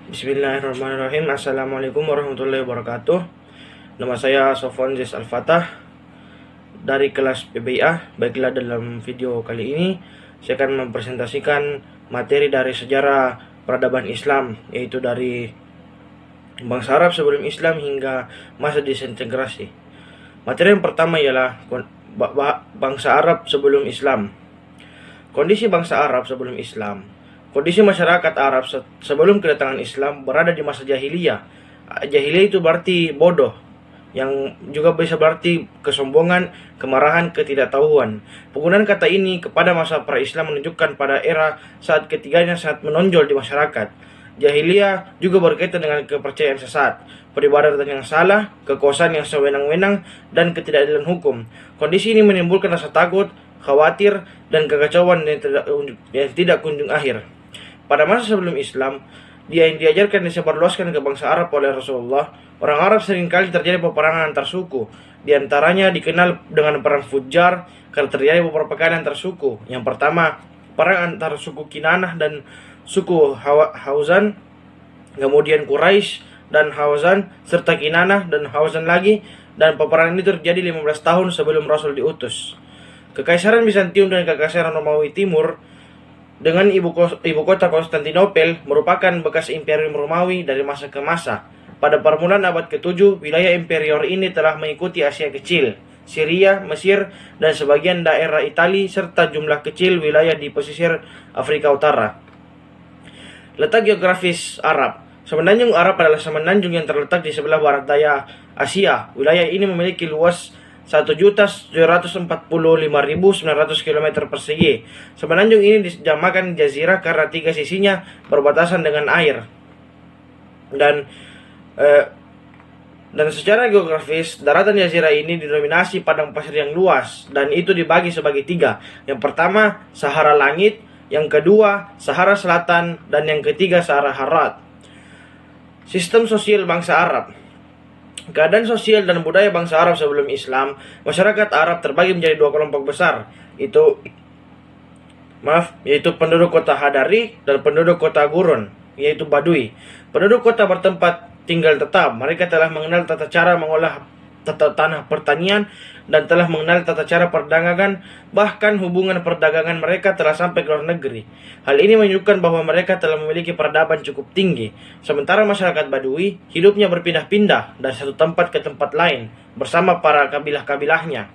Bismillahirrahmanirrahim. Assalamualaikum warahmatullahi wabarakatuh. Nama saya Sofwan Zes Al-Fatah dari kelas PBIA. Baiklah, dalam video kali ini saya akan mempresentasikan materi dari sejarah peradaban Islam, yaitu dari bangsa Arab sebelum Islam hingga masa disintegrasi. Materi yang pertama ialah bangsa Arab sebelum Islam. Kondisi bangsa Arab sebelum Islam. Kondisi masyarakat Arab sebelum kedatangan Islam berada di masa jahiliyah. Jahiliyah itu berarti bodoh, yang juga bisa berarti kesombongan, kemarahan, ketidaktahuan. Penggunaan kata ini kepada masa pra-Islam menunjukkan pada era saat ketiganya sangat menonjol di masyarakat. Jahiliyah juga berkaitan dengan kepercayaan sesat, peribadatan yang salah, kekuasaan yang sewenang-wenang, dan ketidakadilan hukum. Kondisi ini menimbulkan rasa takut, khawatir, dan kekacauan yang tidak kunjung akhir. Pada masa sebelum Islam, yang diajarkan dan disebarluaskan ke bangsa Arab oleh Rasulullah, orang Arab seringkali terjadi peperangan antar suku. Di antaranya dikenal dengan perang Fujjar karena terjadi beberapa kali antar suku. Yang pertama, perang antara suku Kinanah dan suku Hawazan, kemudian Quraisy dan Hawazan, serta Kinanah dan Hawazan lagi, dan peperangan ini terjadi 15 tahun sebelum Rasul diutus. Kekaisaran Bizantium dan Kekaisaran Romawi Timur dengan ibu kota Konstantinopel merupakan bekas Imperium Romawi dari masa ke masa. Pada permulaan abad ke-7, wilayah imperior ini telah mengikuti Asia Kecil, Syria, Mesir, dan sebagian daerah Italia, serta jumlah kecil wilayah di pesisir Afrika Utara. Letak geografis Arab. Semenanjung Arab adalah semenanjung yang terletak di sebelah barat daya Asia. Wilayah ini memiliki luas 1.745.900 km persegi. Semenanjung ini dinamakan jazirah karena tiga sisinya berbatasan dengan air. Dan secara geografis, daratan jazirah ini didominasi padang pasir yang luas, dan itu dibagi sebagai tiga. Yang pertama, Sahara Langit, yang kedua, Sahara Selatan, dan yang ketiga, Sahara Harat. Sistem sosial bangsa Arab. Keadaan sosial dan budaya bangsa Arab sebelum Islam. Masyarakat Arab terbagi menjadi dua kelompok besar, yaitu penduduk kota Hadari dan penduduk kota Gurun, yaitu Badui. Penduduk kota bertempat tinggal tetap. Mereka telah mengenal tata cara mengolah tanah pertanian dan telah mengenal tata cara perdagangan, bahkan hubungan perdagangan mereka telah sampai ke luar negeri. Hal ini menunjukkan bahwa mereka telah memiliki peradaban cukup tinggi. Sementara masyarakat Badui hidupnya berpindah-pindah dari satu tempat ke tempat lain bersama para kabilah-kabilahnya.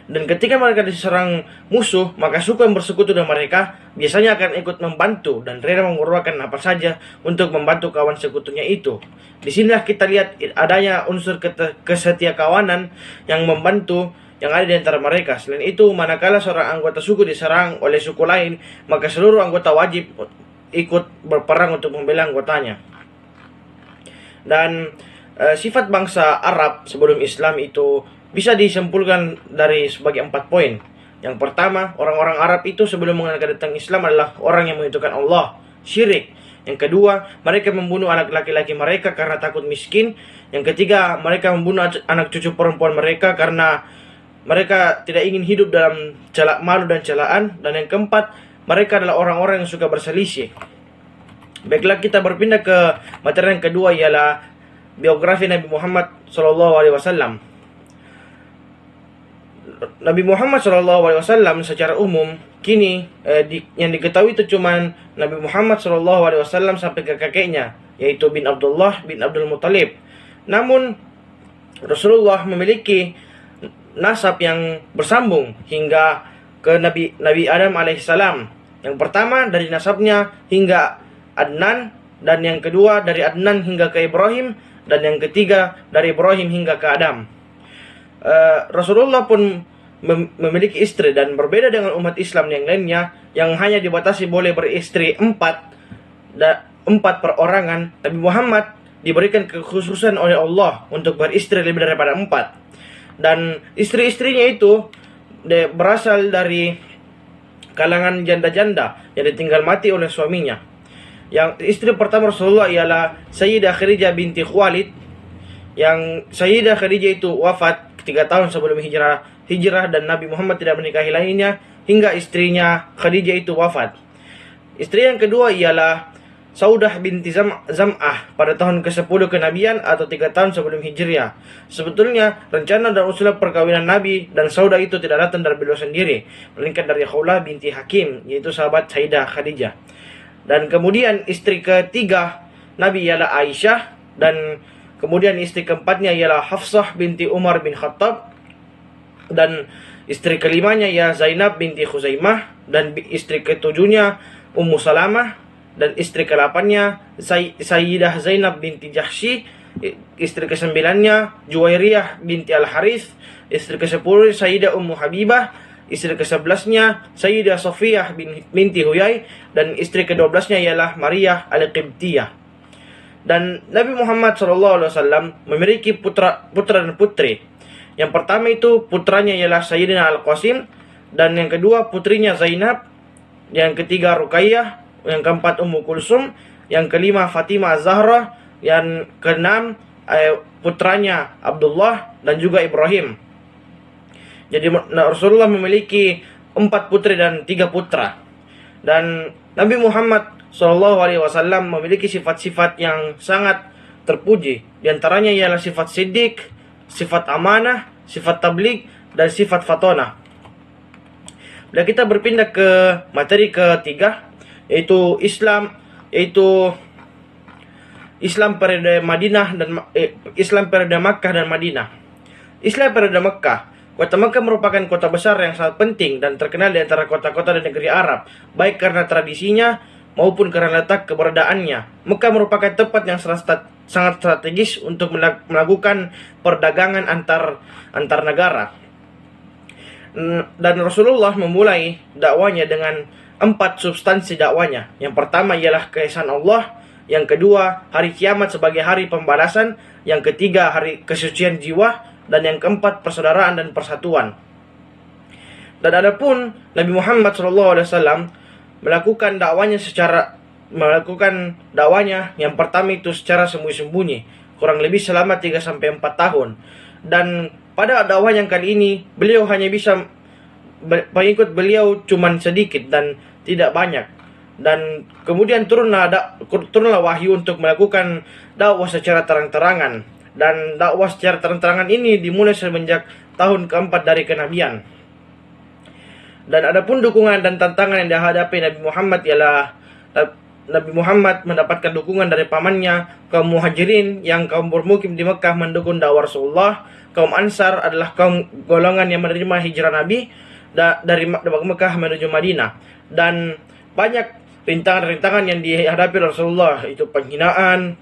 Dan ketika mereka diserang musuh, maka suku yang bersekutu dengan mereka biasanya akan ikut membantu dan rela mengorbankan apa saja untuk membantu kawan sekutunya itu. Disinilah kita lihat adanya unsur kesetiakawanan yang membantu yang ada di antara mereka. Selain itu, manakala seorang anggota suku diserang oleh suku lain, maka seluruh anggota wajib ikut berperang untuk membela anggotanya. Dan sifat bangsa Arab sebelum Islam itu bisa disimpulkan dari sebagai 4 poin. Yang pertama, orang-orang Arab itu sebelum mengenal kedatangan Islam adalah orang yang menghitungkan Allah, syirik. Yang kedua, mereka membunuh anak laki-laki mereka karena takut miskin. Yang ketiga, mereka membunuh anak cucu perempuan mereka karena mereka tidak ingin hidup dalam malu dan celaan. Dan yang keempat, mereka adalah orang-orang yang suka berselisih. Baiklah, kita berpindah ke materi yang kedua, ialah biografi Nabi Muhammad SAW. Nabi Muhammad SAW secara umum kini yang diketahui itu cuma Nabi Muhammad SAW sampai ke kakeknya, yaitu bin Abdullah bin Abdul Muttalib. Namun Rasulullah memiliki nasab yang bersambung hingga ke Nabi Adam alaihissalam. Yang pertama dari nasabnya hingga Adnan, dan yang kedua dari Adnan hingga ke Ibrahim, dan yang ketiga dari Ibrahim hingga ke Adam. Rasulullah pun memiliki istri, dan berbeda dengan umat Islam yang lainnya yang hanya dibatasi boleh beristri 4 perorangan. Nabi Muhammad diberikan kekhususan oleh Allah untuk beristri lebih daripada 4, dan istri-istrinya itu berasal dari kalangan janda-janda yang ditinggal mati oleh suaminya. Yang istri pertama Rasulullah ialah Sayyidah Khadijah binti Khuwailid, yang Sayyidah Khadijah itu wafat 3 tahun sebelum hijrah, dan Nabi Muhammad tidak menikahi lainnya hingga istrinya Khadijah itu wafat. Istri yang kedua ialah Saudah binti Zam'ah pada tahun ke-10 kenabian atau 3 tahun sebelum Hijriah. Sebetulnya rencana dan usul perkawinan Nabi dan Saudah itu tidak datang dari beliau sendiri, melainkan dari Khawlah binti Hakim, yaitu sahabat Sayyidah Khadijah. Dan kemudian istri ketiga Nabi ialah Aisyah, dan kemudian istri keempatnya ialah Hafsah binti Umar bin Khattab, dan istri kelimanya ya Zainab binti Khuzaimah, dan istri ketujuhnya Ummu Salamah, dan istri ke-8-nya Sayyidah Zainab binti Jahsy, istri ke-9-nya Juwairiyah binti Al-Harith, istri ke-10 Sayyidah Ummu Habibah, istri ke-11-nya Sayyidah Safiyah binti Huyai, dan istri ke-12-nya ialah Maria Al-Qibtiyah. Dan Nabi Muhammad SAW memiliki putra dan putri. Yang pertama itu putranya ialah Sayyidina Al-Qasim, dan yang kedua putrinya Zainab, yang ketiga Ruqayyah, yang keempat Ummu Kulsum, yang kelima Fatimah Az-Zahra, yang keenam putranya Abdullah dan juga Ibrahim. Jadi Rasulullah memiliki 4 putri dan 3 putra. Dan Nabi Muhammad SAW memiliki sifat-sifat yang sangat terpuji. Di antaranya ialah sifat siddiq, sifat amanah, sifat tabligh, dan sifat fatonah. Dan kita berpindah ke materi ketiga, yaitu Islam periode Madinah dan Islam periode Makkah dan Madinah. Islam periode Makkah. Kota Makkah merupakan kota besar yang sangat penting dan terkenal di antara kota-kota di negeri Arab, baik karena tradisinya maupun karena letak keberadaannya. Mekah merupakan tempat yang sangat strategis untuk melakukan perdagangan antar negara. Dan Rasulullah memulai dakwanya dengan 4 substansi dakwanya. Yang pertama ialah keesaan Allah, yang kedua hari kiamat sebagai hari pembalasan, yang ketiga hari kesucian jiwa, dan yang keempat persaudaraan dan persatuan. Dan adapun Nabi Muhammad SAW melakukan dakwanya yang pertama itu secara sembunyi-sembunyi, kurang lebih selama 3-4 tahun. Dan pada dakwah yang kali ini beliau hanya bisa pengikut beliau cuman sedikit dan tidak banyak. Dan kemudian turunlah wahyu untuk melakukan dakwah secara terang-terangan. Dan dakwah secara terang-terangan ini dimulai semenjak tahun keempat dari kenabian. Dan adapun dukungan dan tantangan yang dihadapi Nabi Muhammad ialah Nabi Muhammad mendapatkan dukungan dari pamannya, kaum Muhajirin yang kaum bermukim di Mekah mendukung dakwah Rasulullah. Kaum Ansar adalah kaum golongan yang menerima hijrah Nabi dari Mekah menuju Madinah. Dan banyak rintangan-rintangan yang dihadapi Rasulullah, itu penghinaan,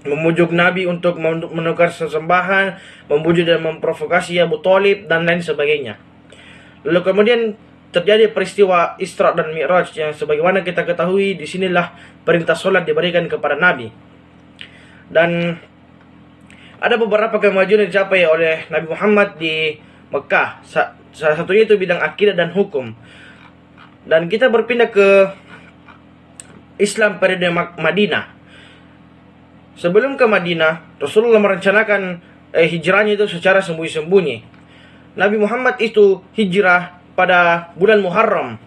memujuk Nabi untuk menukar sesembahan, membujuk dan memprovokasi Abu Thalib, dan lain sebagainya. Lalu kemudian terjadi peristiwa Isra dan Mi'raj yang sebagaimana kita ketahui, disinilah perintah sholat diberikan kepada Nabi. Dan ada beberapa kemajuan yang dicapai oleh Nabi Muhammad di Mekah. Salah satunya itu bidang akidah dan hukum. Dan kita berpindah ke Islam periode Madinah. Sebelum ke Madinah, Rasulullah merencanakan hijrahnya itu secara sembunyi-sembunyi. Nabi Muhammad itu hijrah pada bulan Muharram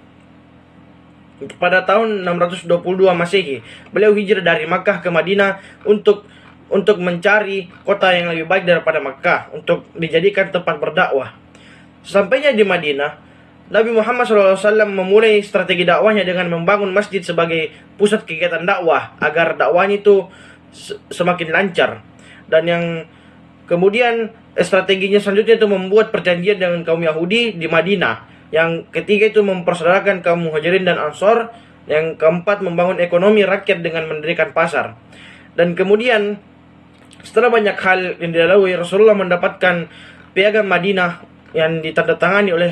pada tahun 622 Masehi. Beliau hijrah dari Makkah ke Madinah untuk mencari kota yang lebih baik daripada Makkah, untuk dijadikan tempat berdakwah. Sampainya di Madinah, Nabi Muhammad SAW memulai strategi dakwahnya dengan membangun masjid sebagai pusat kegiatan dakwah agar dakwahnya itu semakin lancar. Dan yang kemudian strateginya selanjutnya itu membuat perjanjian dengan kaum Yahudi di Madinah. Yang ketiga itu mempersaudarakan kaum Muhajirin dan Ansor. Yang keempat membangun ekonomi rakyat dengan mendirikan pasar. Dan kemudian setelah banyak hal yang dilalui, Rasulullah mendapatkan piagam Madinah yang ditandatangani oleh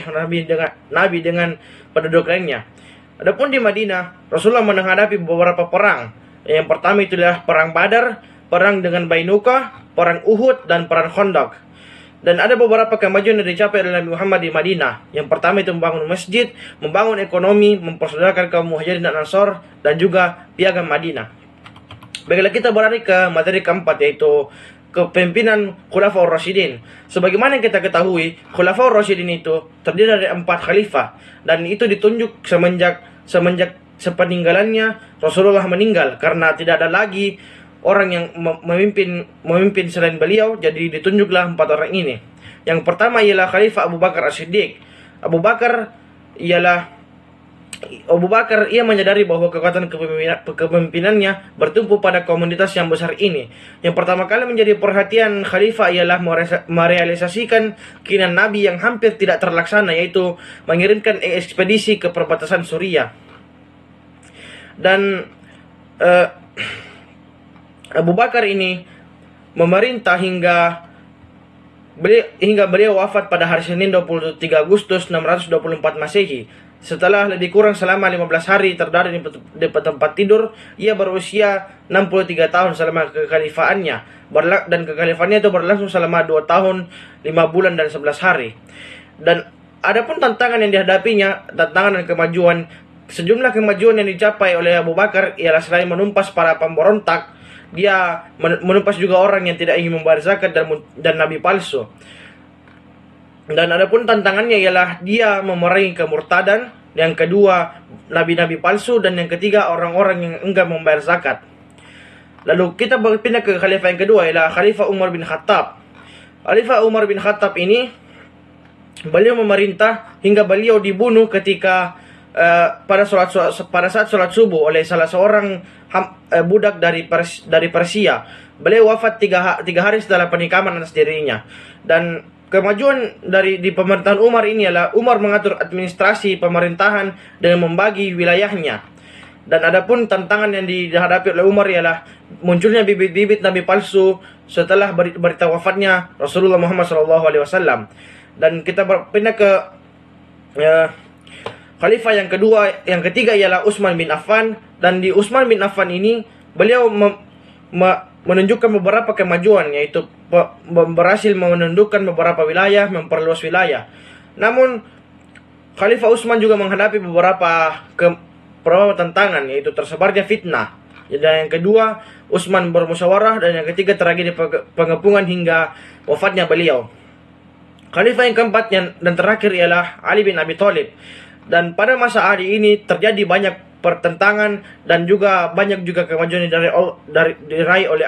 Nabi dengan penduduk lainnya. Adapun di Madinah, Rasulullah menghadapi beberapa perang. Yang pertama itu adalah perang Badar, perang dengan Bainuka, perang Uhud, dan perang Khandaq. Dan ada beberapa kemajuan yang dicapai oleh Nabi Muhammad di Madinah. Yang pertama itu membangun masjid, membangun ekonomi, mempersaudarakan kaum Muhajirin dan Ansor, dan juga piagam Madinah. Baiklah, kita beralih ke materi keempat, yaitu kepemimpinan Khulafaur Rasyidin. Sebagaimana yang kita ketahui, Khulafaur Rasyidin itu terdiri dari 4 khalifah, dan itu ditunjuk semenjak sepeninggalannya Rasulullah meninggal, karena tidak ada lagi orang yang memimpin selain beliau, jadi ditunjuklah 4 orang ini. Yang pertama ialah Khalifah Abu Bakar As-Siddiq. Abu Bakar ia menyadari bahwa kekuatan kepemimpinannya bertumpu pada komunitas yang besar ini. Yang pertama kali menjadi perhatian khalifah ialah merealisasikan keinginan Nabi yang hampir tidak terlaksana, yaitu mengirimkan ekspedisi ke perbatasan Suriah. Dan Abu Bakar ini memerintah hingga beliau wafat pada hari Senin 23 Agustus 624 Masehi. Setelah lebih kurang selama 15 hari terdarat di tempat tidur, ia berusia 63 tahun selama kekhalifaannya. Dan kekhalifaannya itu berlangsung selama 2 tahun, 5 bulan dan 11 hari. Dan adapun tantangan yang dihadapinya, tantangan dan kemajuan, sejumlah kemajuan yang dicapai oleh Abu Bakar ialah selain menumpas para pemberontak, dia menumpas juga orang yang tidak ingin membayar zakat dan nabi palsu. Dan adapun tantangannya ialah dia memerangi kemurtadan, yang kedua nabi-nabi palsu, dan yang ketiga orang-orang yang enggan membayar zakat. Lalu kita berpindah ke khalifah yang kedua ialah Khalifah Umar bin Khattab. Khalifah Umar bin Khattab ini beliau memerintah hingga beliau dibunuh ketika pada saat sholat subuh oleh salah seorang budak dari Persia. Beliau wafat tiga hari setelah penikaman atas dirinya. Dan kemajuan di pemerintahan Umar ini adalah Umar mengatur administrasi pemerintahan dengan membagi wilayahnya. Dan adapun tantangan yang dihadapi oleh Umar ialah munculnya bibit-bibit nabi palsu setelah berita wafatnya Rasulullah Muhammad SAW. Dan kita berpindah ke khalifah yang ketiga ialah Utsman bin Affan. Dan di Utsman bin Affan ini beliau menunjukkan beberapa kemajuan, yaitu berhasil menundukkan beberapa wilayah, memperluas wilayah. Namun Khalifah Utsman juga menghadapi beberapa tantangan, yaitu tersebarnya fitnah. Dan yang kedua, Utsman bermusyawarah, dan yang ketiga tragedi pengepungan hingga wafatnya beliau. Khalifah yang keempat dan terakhir ialah Ali bin Abi Thalib. Dan pada masa Ali ini terjadi banyak pertentangan dan juga banyak kemajuan yang diraih oleh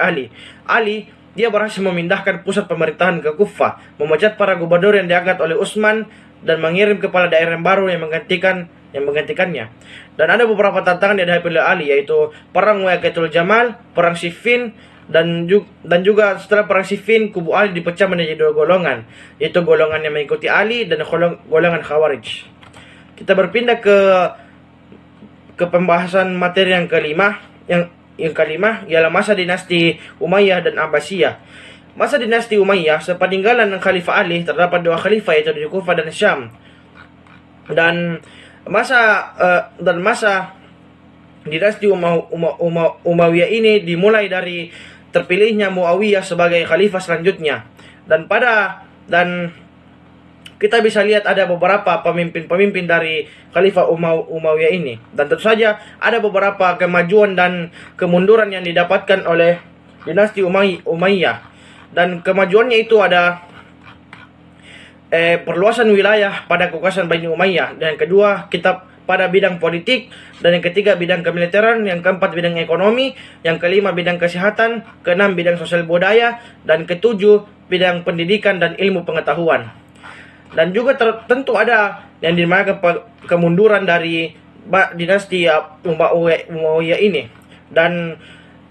Ali. Dia berhasil memindahkan pusat pemerintahan ke Kufah, memecat para gubernur yang diangkat oleh Utsman, dan mengirim kepala daerah yang baru yang menggantikannya. Dan ada beberapa tantangan yang dihadapi oleh Ali, yaitu perang Waqatul Jamal, perang Siffin, dan juga setelah perang Siffin, kubu Ali dipecah menjadi 2 golongan, yaitu golongan yang mengikuti Ali dan golongan Khawarij. Kita berpindah ke pembahasan materi yang kelima. Yang kelima ialah masa dinasti Umayyah dan Abbasiyah. Masa dinasti Umayyah, sepeninggalan Khalifah Ali terdapat 2 khalifah, yaitu di Kufah dan Syam. Dan masa dinasti Umayyah ini dimulai dari terpilihnya Muawiyah sebagai khalifah selanjutnya. Dan kita bisa lihat ada beberapa pemimpin dari Khalifah Umayyah ini. Dan tentu saja ada beberapa kemajuan dan kemunduran yang didapatkan oleh dinasti Umayyah. Dan kemajuannya itu ada perluasan wilayah pada kekuasaan Bani Umayyah. Dan yang kedua, pada bidang politik. Dan yang ketiga, bidang kemiliteran. Yang keempat, bidang ekonomi. Yang kelima, bidang kesehatan. Keenam, bidang sosial budaya. Dan ketujuh, bidang pendidikan dan ilmu pengetahuan. Dan juga tentu ada yang dinamakan kemunduran dari dinasti Umayyah ini. Dan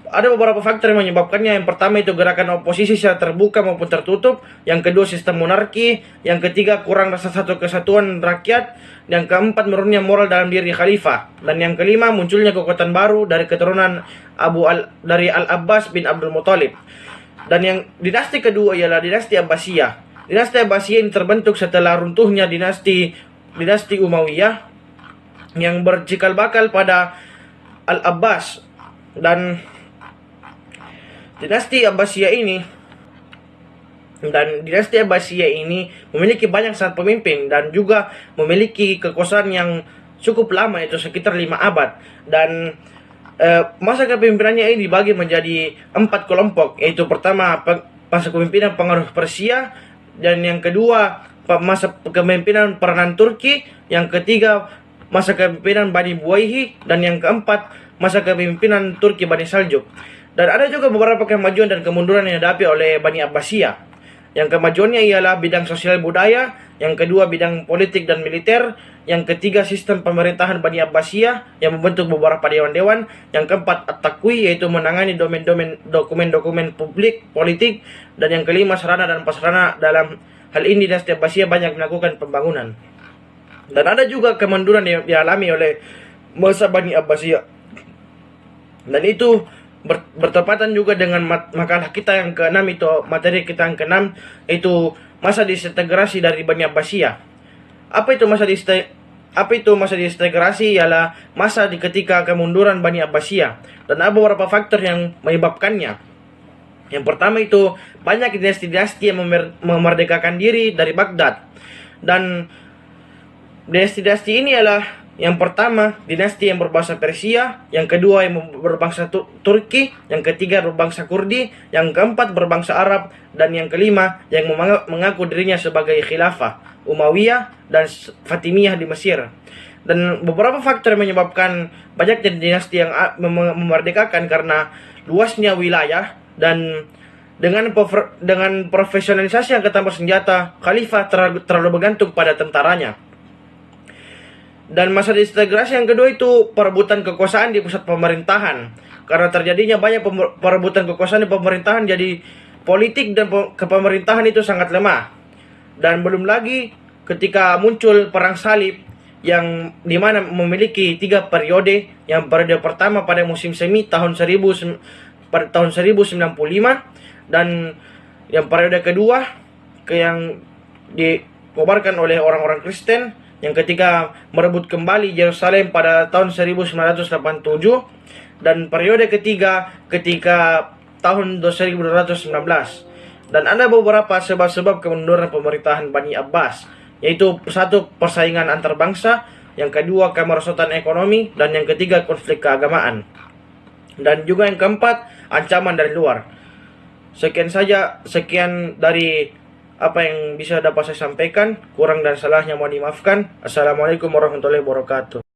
ada beberapa faktor yang menyebabkannya. Yang pertama itu gerakan oposisi secara terbuka maupun tertutup. Yang kedua, sistem monarki. Yang ketiga, kurang rasa satu kesatuan rakyat. Yang keempat, menurunnya moral dalam diri khalifah. Dan yang kelima, munculnya kekuatan baru dari keturunan dari Al-Abbas bin Abdul Muthalib. Dan yang dinasti kedua ialah dinasti Abbasiyah. Dinasti Abbasiyah ini terbentuk setelah runtuhnya dinasti Umayyah yang bercikal bakal pada Al-Abbas. Dan dinasti Abbasiyah ini memiliki banyak sangat pemimpin dan juga memiliki kekuasaan yang cukup lama, yaitu sekitar 5 abad. Dan masa kepemimpinannya ini dibagi menjadi 4 kelompok, yaitu pertama masa kepemimpinan pengaruh Persia, dan yang kedua masa kepemimpinan peranan Turki, yang ketiga masa kepemimpinan Bani Buwaihi, dan yang keempat masa kepemimpinan Turki Bani Saljuk. Dan ada juga beberapa kemajuan dan kemunduran yang dihadapi oleh Bani Abbasiyah. Yang kemajuannya ialah bidang sosial budaya, yang kedua bidang politik dan militer, yang ketiga sistem pemerintahan Bani Abbasiyah yang membentuk beberapa dewan-dewan, yang keempat at-taqwi yaitu menangani dokumen-dokumen publik politik, dan yang kelima sarana dan prasarana. Dalam hal ini dinasti Abbasiyah banyak melakukan pembangunan. Dan ada juga kemunduran yang dialami oleh masa Bani Abbasiyah, dan itu bertepatan juga dengan makalah kita yang ke-6, itu materi kita yang ke-6, itu masa disintegrasi dari Bani Abbasiyah. Apa itu masa disintegrasi? Ialah masa ketika kemunduran Bani Abbasiyah, dan ada beberapa faktor yang menyebabkannya. Yang pertama itu banyak dinasti-dinasti yang memerdekakan diri dari Baghdad. Dan dinasti-dinasti ini adalah yang pertama dinasti yang berbahasa Persia, yang kedua yang berbangsa Turki, yang ketiga berbangsa Kurdi, yang keempat berbangsa Arab, dan yang kelima yang mengaku dirinya sebagai khilafah Umayyah dan Fatimiyah di Mesir. Dan beberapa faktor yang menyebabkan banyak dinasti yang memerdekakan karena luasnya wilayah, dan dengan profesionalisasi angkatan bersenjata, khalifah terlalu bergantung pada tentaranya. Dan masa disintegrasi yang kedua itu perebutan kekuasaan di pusat pemerintahan. Karena terjadinya banyak perebutan kekuasaan di pemerintahan, jadi politik dan kepemerintahan itu sangat lemah. Dan belum lagi ketika muncul perang salib yang dimana memiliki 3 periode. Yang periode pertama pada musim semi tahun 1095, dan yang periode kedua yang dikobarkan oleh orang-orang Kristen, yang ketiga merebut kembali Yerusalem pada tahun 1987, dan periode ketiga ketika tahun 2219. Dan ada beberapa sebab-sebab kemunduran pemerintahan Bani Abbas, yaitu satu, persaingan antar bangsa, yang kedua kemerosotan ekonomi, dan yang ketiga konflik keagamaan, dan juga yang keempat ancaman dari luar. Sekian dari apa yang bisa dapat saya sampaikan. Kurang dan salahnya mohon dimaafkan. Assalamualaikum warahmatullahi wabarakatuh.